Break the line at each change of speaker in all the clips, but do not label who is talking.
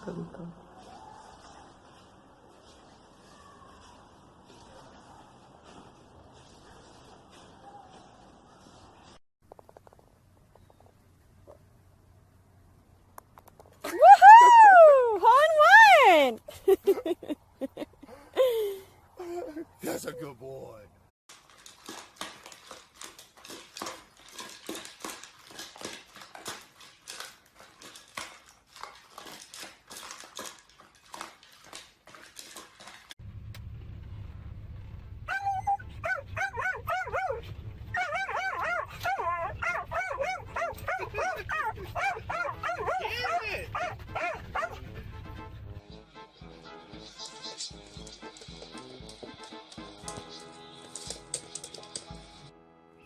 pelito.
Woohoo! Hole in one!
That's a good boy.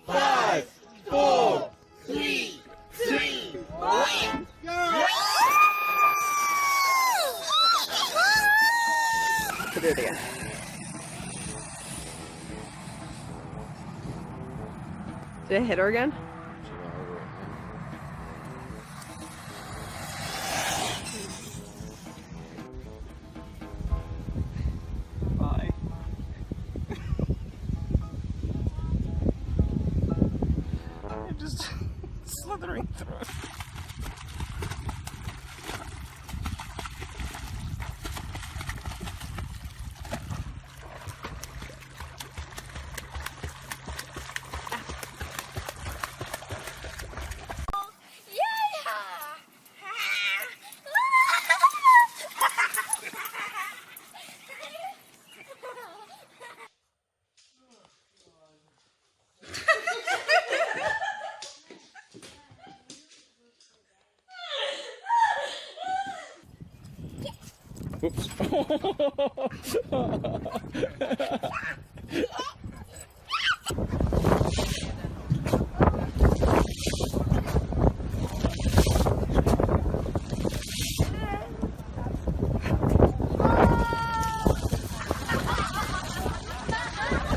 Five, four, three, two, one, go!
Do it again. Did it hit her again? Bye.
You're just slithering through it. Oops.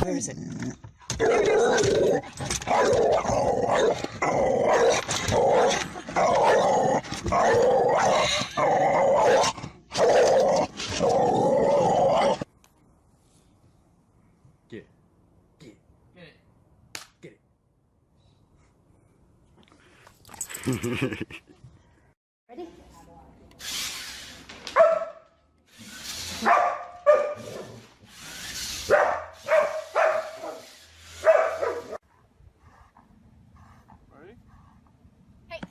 Where is it?
Get it. Get it. Get it. Get it.
Ready?
Ready?
Hey.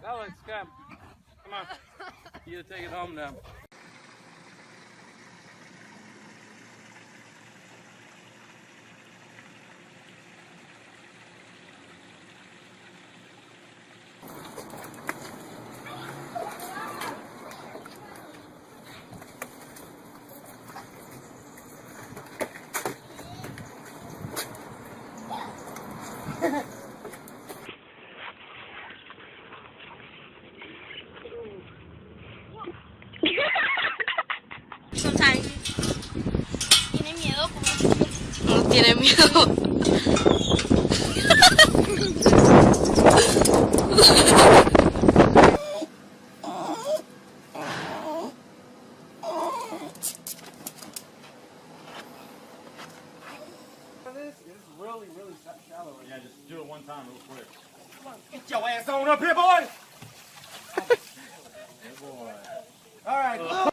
Alex, come. Come on. You gotta take it home now.
Sometimes tiene miedo como no tiene miedo.
It's really shallow.
Yeah, just do it one time real quick. Come on, get your ass on up here, boy! Good boy. All right.
Oh!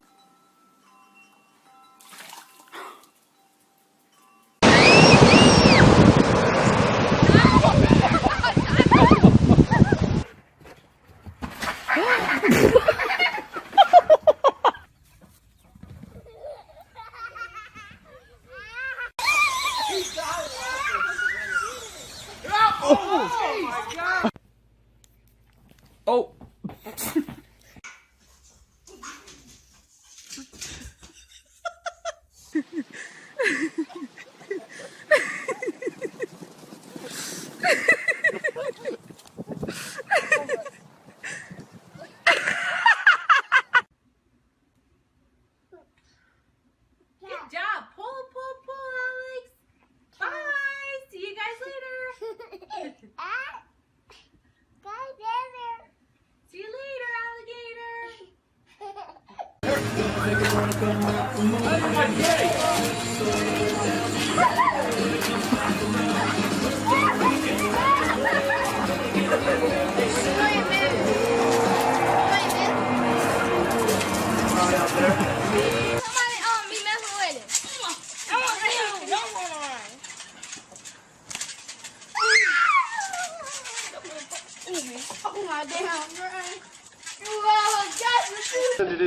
Good job. Pull, Alex. Bye. See you guys later.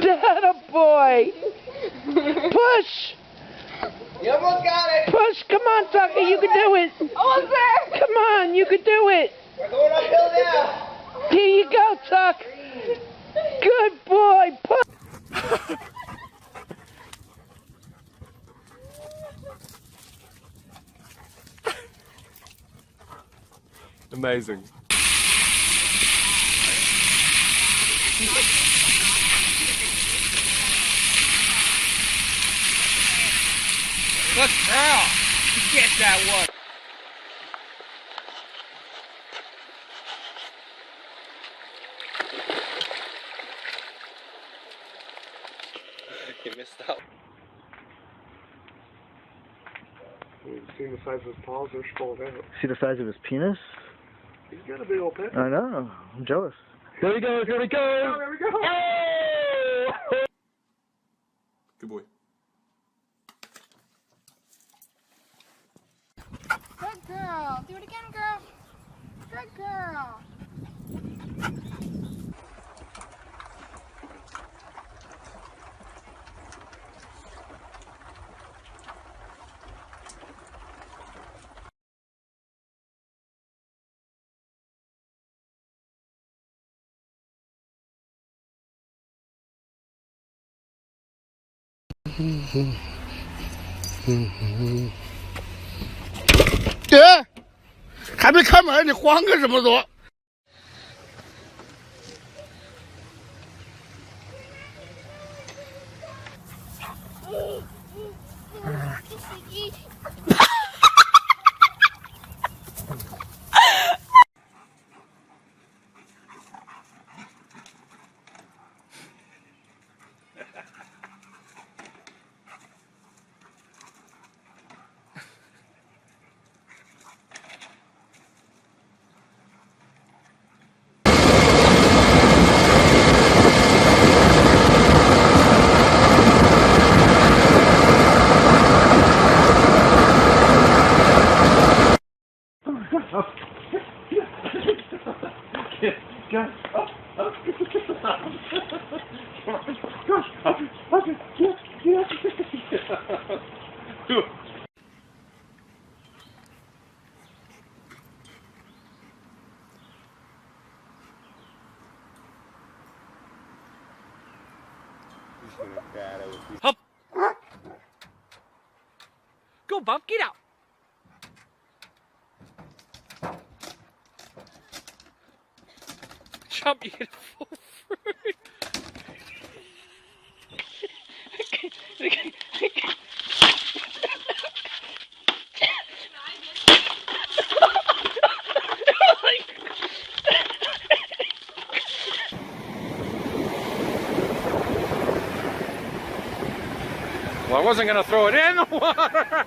Data boy! Push!
You almost got it.
Push! Come on, Tucker, you can do it!
Almost there.
Come on, you can do it!
We're going uphill now.
Here you go, Tuck! Good boy! Push!
Amazing. Good girl! Get that one! You missed out.
See the size of his paws, they're sprawled out.
See the size of his penis?
He's got a big old pecker.
I know. I'm jealous.
Here we go, here we go! Oh, there we go! Oh!
Good boy.
Good girl. Do it again, girl. Good girl.
姐，还没开门，你慌个什么都？Hop!
Go, Bob, get out! Jump, you get a full fruit! Well, I wasn't going to throw it in the water.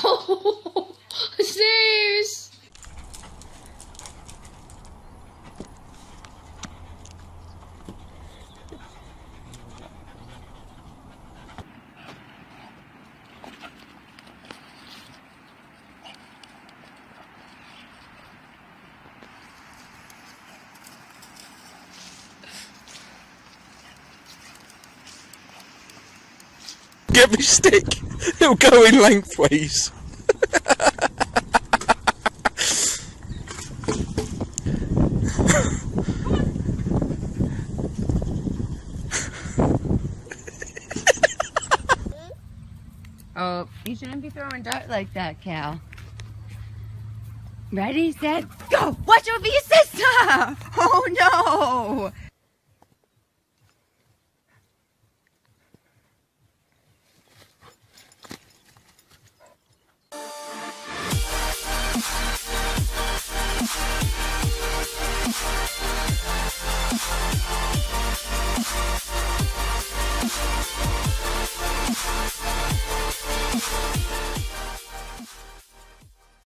Oh, stairs.
Get me stick. It'll go in lengthways.
Oh, you shouldn't be throwing dirt like that, Cal. Ready, set, go! Watch over your sister! Oh no!